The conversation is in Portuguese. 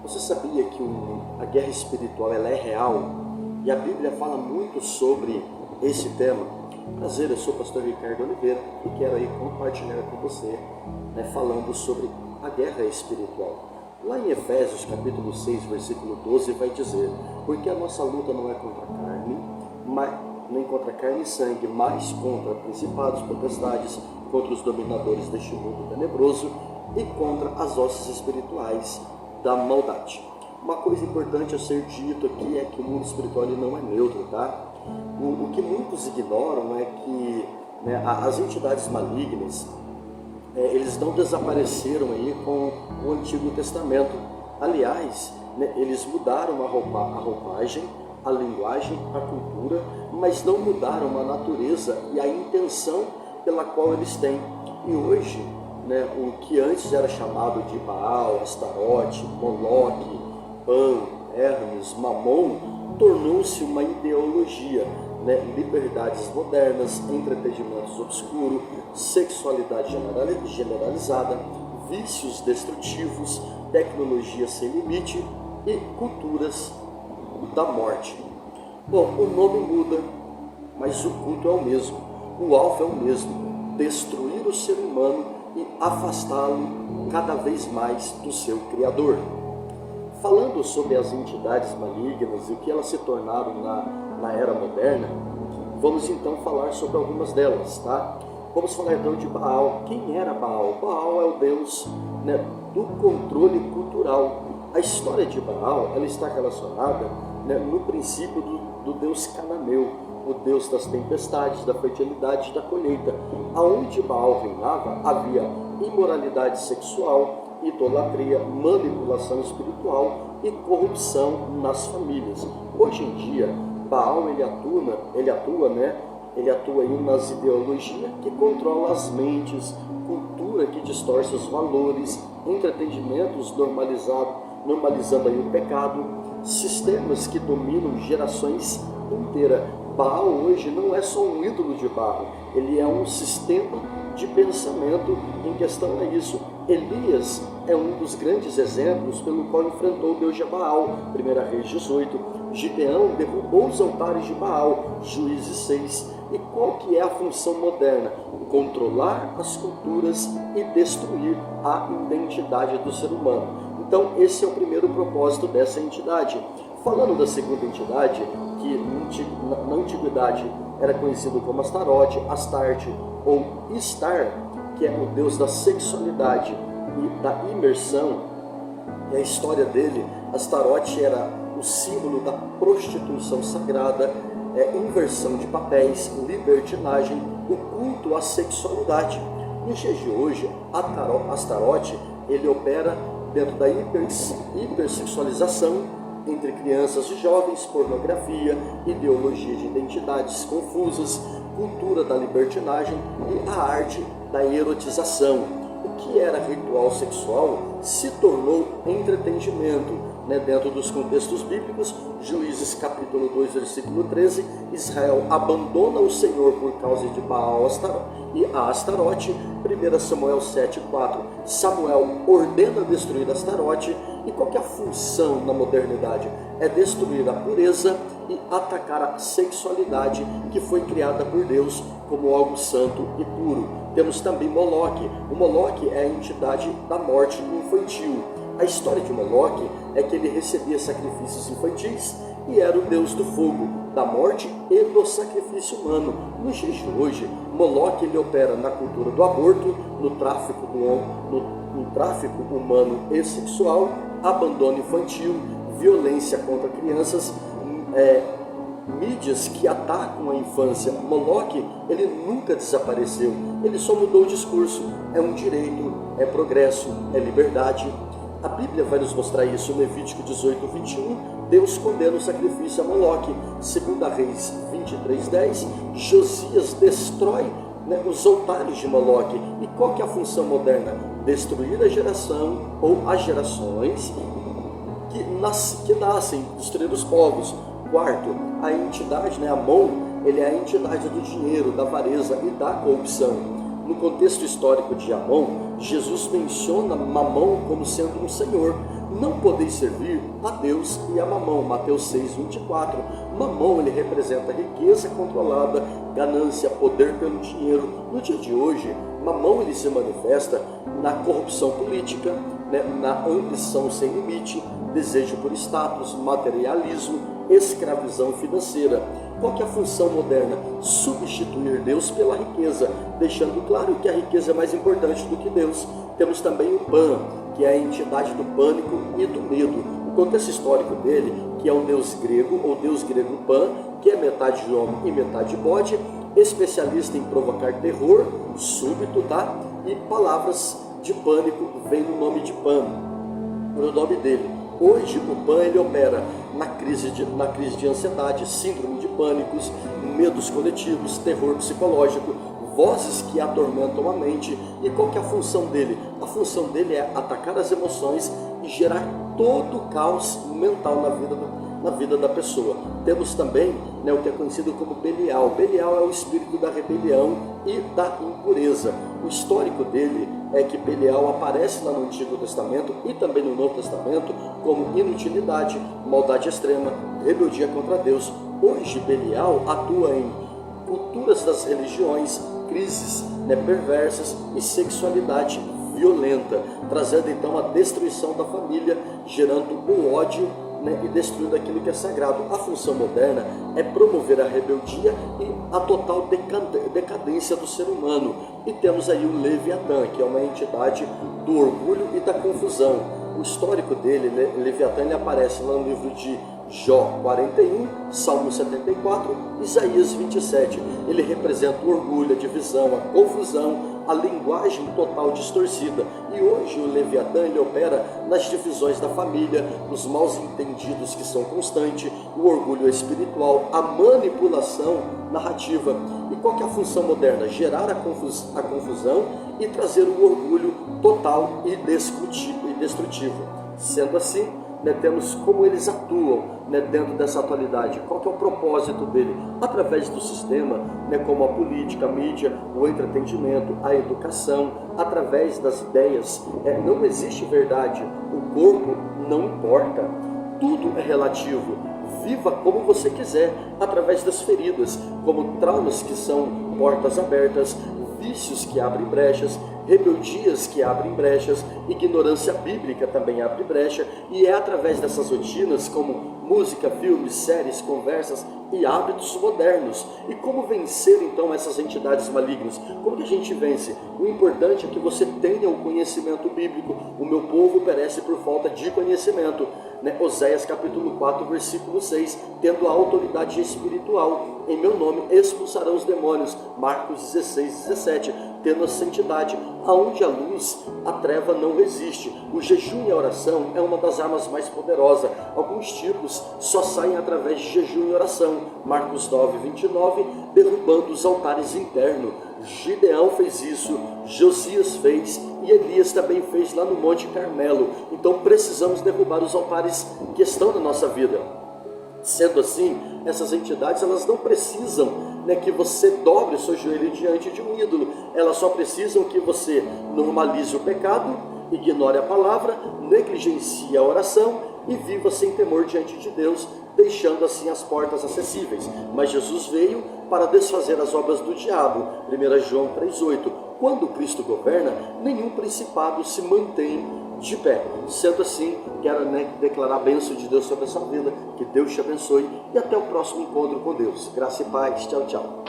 Você sabia que a guerra espiritual ela é real? E a Bíblia fala muito sobre esse tema. Prazer, eu sou o pastor Ricardo Oliveira e quero aí compartilhar com você, falando sobre a guerra espiritual. Lá em Efésios capítulo 6, versículo 12 vai dizer: porque a nossa luta não é contra a carne, nem contra carne e sangue, mas contra principados, potestades, contra os dominadores deste mundo tenebroso e contra as hostes espirituais da maldade. Uma coisa importante a ser dito aqui é que o mundo espiritual ele não é neutro, tá? O que muitos ignoram é que as entidades malignas, eles não desapareceram aí com o Antigo Testamento. Aliás, eles mudaram a roupagem, a linguagem, a cultura, mas não mudaram a natureza e a intenção pela qual eles têm. E hoje, o que antes era chamado de Baal, Astarote, Moloque, Pan, Hermes, Mamon, tornou-se uma ideologia, liberdades modernas, entretenimentos obscuros, sexualidade generalizada, vícios destrutivos, tecnologia sem limite e culturas da morte. Bom, o nome muda, mas o culto é o mesmo, o alvo é o mesmo: destruir o ser humano e afastá-lo cada vez mais do seu Criador. Falando sobre as entidades malignas e o que elas se tornaram na era moderna, vamos então falar sobre algumas delas, tá? Vamos falar então de Baal. Quem era Baal? Baal é o deus do controle cultural. A história de Baal ela está relacionada no princípio do deus cananeu, o deus das tempestades, da fertilidade e da colheita. Aonde Baal reinava, havia imoralidade sexual, idolatria, manipulação espiritual e corrupção nas famílias. Hoje em dia, Baal ele atua aí nas ideologias que controlam as mentes, cultura que distorce os valores, entretenimentos normalizando aí o pecado, sistemas que dominam gerações inteiras. Baal hoje não é só um ídolo de barro, ele é um sistema de pensamento em questão a isso. Elias é um dos grandes exemplos pelo qual enfrentou o Deus de Baal, 1 Reis 18. Gideão derrubou os altares de Baal, Juízes 6. E qual que é a função moderna? Controlar as culturas e destruir a identidade do ser humano. Então esse é o primeiro propósito dessa entidade. Falando da segunda entidade, que na antiguidade era conhecido como Astarote, Astarte ou Istar, que é o deus da sexualidade e da imersão. E a história dele, Astarote era o símbolo da prostituição sagrada, inversão de papéis, libertinagem, o culto à sexualidade. Nos dias de hoje, Astarote ele opera dentro da hipersexualização entre crianças e jovens, pornografia, ideologia de identidades confusas, cultura da libertinagem e a arte da erotização. O que era ritual sexual se tornou entretenimento. Dentro dos contextos bíblicos, Juízes capítulo 2, versículo 13, Israel abandona o Senhor por causa de Baal e a Astarote. 1 Samuel 7,4, Samuel ordena destruir Astarote. E qual que é a função na modernidade? É destruir a pureza e atacar a sexualidade que foi criada por Deus como algo santo e puro. Temos também Moloque. O Moloque é a entidade da morte infantil. A história de Moloque é que ele recebia sacrifícios infantis e era o deus do fogo, da morte e do sacrifício humano. Nos dias de hoje, Moloque ele opera na cultura do aborto, no tráfico humano e sexual, abandono infantil, violência contra crianças, mídias que atacam a infância. Moloque ele nunca desapareceu, ele só mudou o discurso. É um direito, é progresso, é liberdade. A Bíblia vai nos mostrar isso no Levítico 18, 21. Deus condena o sacrifício a Moloque. 2 Reis 23, 10. Josias destrói os altares de Moloque. E qual que é a função moderna? Destruir a geração ou as gerações que nascem, destruir os povos. Quarto, a entidade, Amon, ele é a entidade do dinheiro, da avareza e da corrupção. No contexto histórico de Amon, Jesus menciona Mamon como sendo um senhor. não podeis servir a Deus e a Mamão. Mateus 6:24. Mamão, ele representa riqueza controlada, ganância, poder pelo dinheiro. No dia de hoje, Mamão, ele se manifesta na corrupção política, né, na ambição sem limite, desejo por status, materialismo, escravidão financeira. Qual que é a função moderna? Substituir Deus pela riqueza, deixando claro que a riqueza é mais importante do que Deus. Temos também o Pan, que é a entidade do pânico e do medo. O contexto histórico dele, que é o deus grego, ou deus grego Pan, que é metade homem e metade bode, especialista em provocar terror súbito, tá? E palavras de pânico vem no nome de Pan, no nome dele. Hoje o Pan, ele opera na crise de ansiedade, síndrome de pânicos, medos coletivos, terror psicológico, vozes que atormentam a mente. E qual que é a função dele? A função dele é atacar as emoções e gerar todo o caos mental na vida da pessoa. Temos também, né, o que é conhecido como Belial. Belial é o espírito da rebelião e da impureza. O histórico dele é que Belial aparece lá no Antigo Testamento e também no Novo Testamento como inutilidade, maldade extrema, rebeldia contra Deus. Hoje Belial atua em culturas das religiões, crises, né, perversas e sexualidade violenta, trazendo então a destruição da família, gerando o ódio, né, e destruindo aquilo que é sagrado. A função moderna é promover a rebeldia e a total decadência do ser humano. E temos aí o Leviatã, que é uma entidade do orgulho e da confusão. O histórico dele, Leviatã, ele aparece lá no livro de Jó 41, Salmo 74, Isaías 27. Ele representa o orgulho, a divisão, a confusão, a linguagem total distorcida. E hoje o Leviatã, ele opera nas divisões da família, nos maus entendidos que são constantes, o orgulho espiritual, a manipulação narrativa. E qual que é a função moderna? Gerar a confusão e trazer o orgulho total e destrutivo. Sendo assim, né, temos como eles atuam, né, dentro dessa atualidade. Qual que é o propósito dele? Através do sistema, né, como a política, a mídia, o entretenimento, a educação, através das ideias. Não existe verdade, o corpo não importa, tudo é relativo. Viva como você quiser, através das feridas, como traumas que são portas abertas, vícios que abrem brechas, rebeldias que abrem brechas, ignorância bíblica também abre brecha, e é através dessas rotinas como música, filmes, séries, conversas e hábitos modernos. E como vencer então essas entidades malignas? Como que a gente vence? O importante é que você tenha o conhecimento bíblico. O meu povo perece por falta de conhecimento, né? Oséias capítulo 4, versículo 6, tendo a autoridade espiritual, em meu nome expulsarão os demônios. Marcos 16, 17, tendo a santidade, aonde a luz, a treva não resiste. O jejum e a oração é uma das armas mais poderosas. Alguns tipos só saem através de jejum e oração. Marcos 9, 29, derrubando os altares internos. Gideão fez isso, Josias fez e Elias também fez lá no Monte Carmelo. Então precisamos derrubar os altares que estão na nossa vida. Sendo assim, essas entidades, elas não precisam, né, que você dobre o seu joelho diante de um ídolo. Elas só precisam que você normalize o pecado, ignore a palavra, negligencie a oração e viva sem temor diante de Deus, deixando assim as portas acessíveis. Mas Jesus veio para desfazer as obras do diabo. 1 João 3,8. Quando Cristo governa, nenhum principado se mantém de pé. Sendo assim, quero, né, declarar a bênção de Deus sobre a sua vida. Que Deus te abençoe e até o próximo encontro com Deus. Graça e paz. Tchau, tchau.